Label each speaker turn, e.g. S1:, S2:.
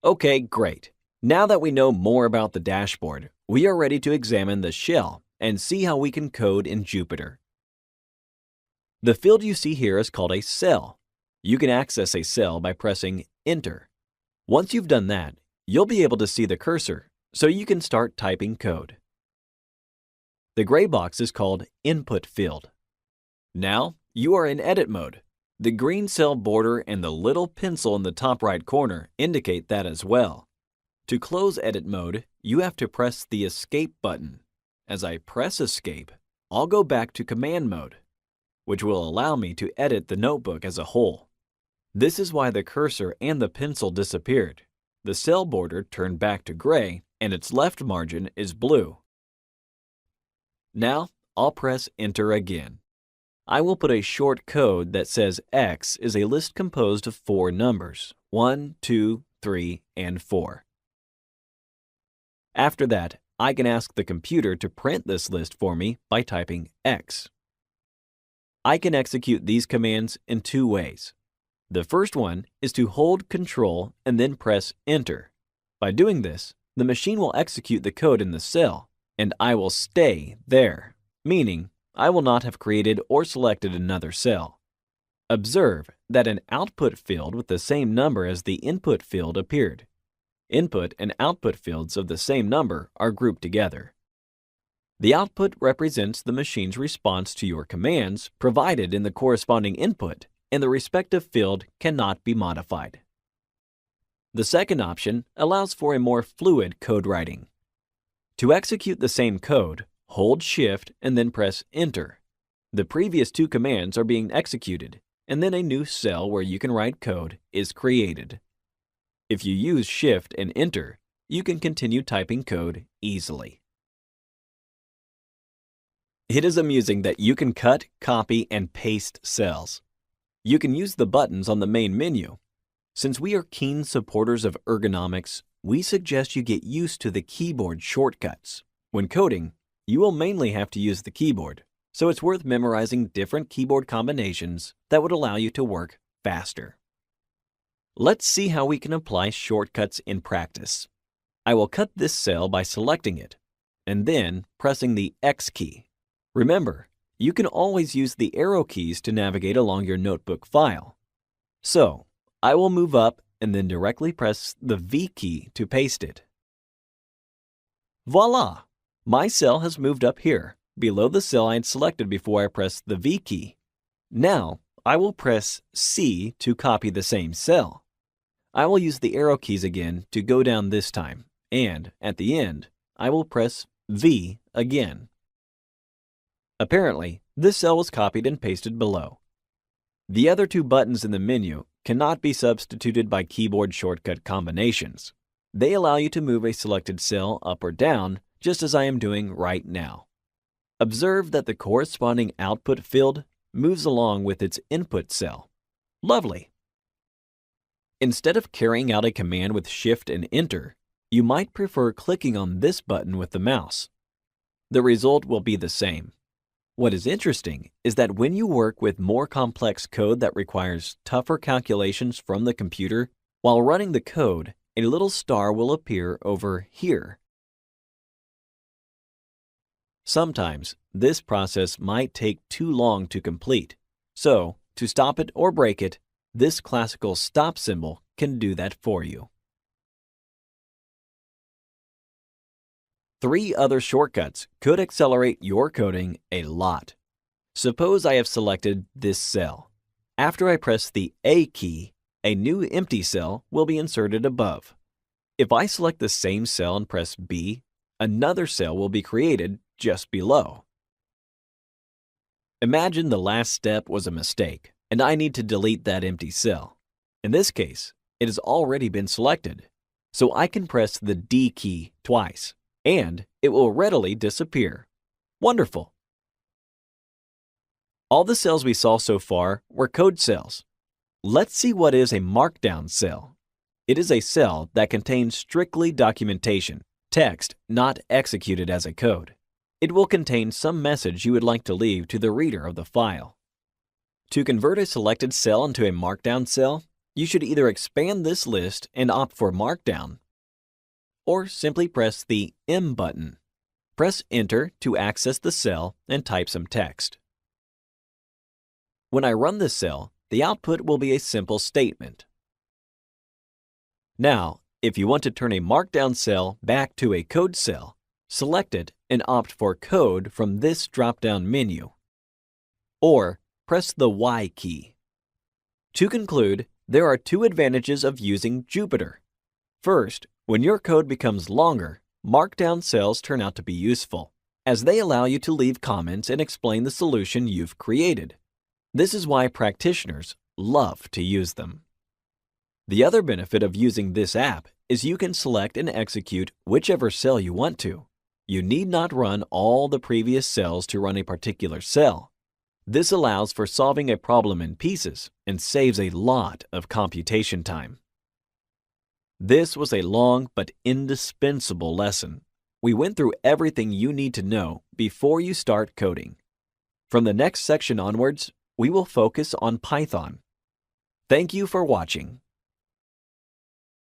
S1: Okay, great. Now that we know more about the dashboard, we are ready to examine the shell and see how we can code in Jupyter. The field you see here is called a cell. You can access a cell by pressing Enter. Once you've done that, you'll be able to see the cursor, so you can start typing code. The gray box is called Input Field. Now, you are in edit mode. The green cell border and the little pencil in the top right corner indicate that as well. To close edit mode, you have to press the Escape button. As I press Escape, I'll go back to command mode, which will allow me to edit the notebook as a whole. This is why the cursor and the pencil disappeared. The cell border turned back to gray and its left margin is blue. Now, I'll press Enter again. I will put a short code that says X is a list composed of 4 numbers, 1, 2, 3, and 4. After that, I can ask the computer to print this list for me by typing X. I can execute these commands in 2 ways. The first one is to hold Control and then press Enter. By doing this, the machine will execute the code in the cell, and I will stay there, meaning I will not have created or selected another cell. Observe that an output field with the same number as the input field appeared. Input and output fields of the same number are grouped together. The output represents the machine's response to your commands provided in the corresponding input, and the respective field cannot be modified. The second option allows for a more fluid code writing. To execute the same code, hold Shift and then press Enter. The previous 2 commands are being executed, and then a new cell where you can write code is created. If you use Shift and Enter, you can continue typing code easily. It is amusing that you can cut, copy, and paste cells. You can use the buttons on the main menu. Since we are keen supporters of ergonomics, we suggest you get used to the keyboard shortcuts. When coding, you will mainly have to use the keyboard, so it's worth memorizing different keyboard combinations that would allow you to work faster. Let's see how we can apply shortcuts in practice. I will cut this cell by selecting it, and then pressing the X key. Remember, you can always use the arrow keys to navigate along your notebook file. So, I will move up and then directly press the V key to paste it. Voila! My cell has moved up here, below the cell I had selected before I pressed the V key. Now, I will press C to copy the same cell. I will use the arrow keys again to go down this time, and at the end, I will press V again. Apparently, this cell was copied and pasted below. The other 2 buttons in the menu cannot be substituted by keyboard shortcut combinations. They allow you to move a selected cell up or down, just as I am doing right now. Observe that the corresponding output field moves along with its input cell. Lovely! Instead of carrying out a command with Shift and Enter, you might prefer clicking on this button with the mouse. The result will be the same. What is interesting is that when you work with more complex code that requires tougher calculations from the computer, while running the code, a little star will appear over here. Sometimes, this process might take too long to complete. So, to stop it or break it, this classical stop symbol can do that for you. 3 other shortcuts could accelerate your coding a lot. Suppose I have selected this cell. After I press the A key, a new empty cell will be inserted above. If I select the same cell and press B, another cell will be created just below. Imagine the last step was a mistake, and I need to delete that empty cell. In this case, it has already been selected, so I can press the D key twice, and it will readily disappear. Wonderful! All the cells we saw so far were code cells. Let's see what is a markdown cell. It is a cell that contains strictly documentation, text not executed as a code. It will contain some message you would like to leave to the reader of the file. To convert a selected cell into a markdown cell, You should either expand this list and opt for Markdown, or simply press the M button. Press Enter to access the cell and type some text. When I run this cell, the output will be a simple statement. Now, if you want to turn a Markdown cell back to a code cell, select it and opt for Code from this drop-down menu. Or press the Y key. To conclude, there are two advantages of using Jupyter. First, when your code becomes longer, Markdown cells turn out to be useful, as they allow you to leave comments and explain the solution you've created. This is why practitioners love to use them. The other benefit of using this app is you can select and execute whichever cell you want to. You need not run all the previous cells to run a particular cell. This allows for solving a problem in pieces and saves a lot of computation time. This was a long but indispensable lesson. We went through everything you need to know before you start coding. From the next section onwards, we will focus on Python. Thank you for watching.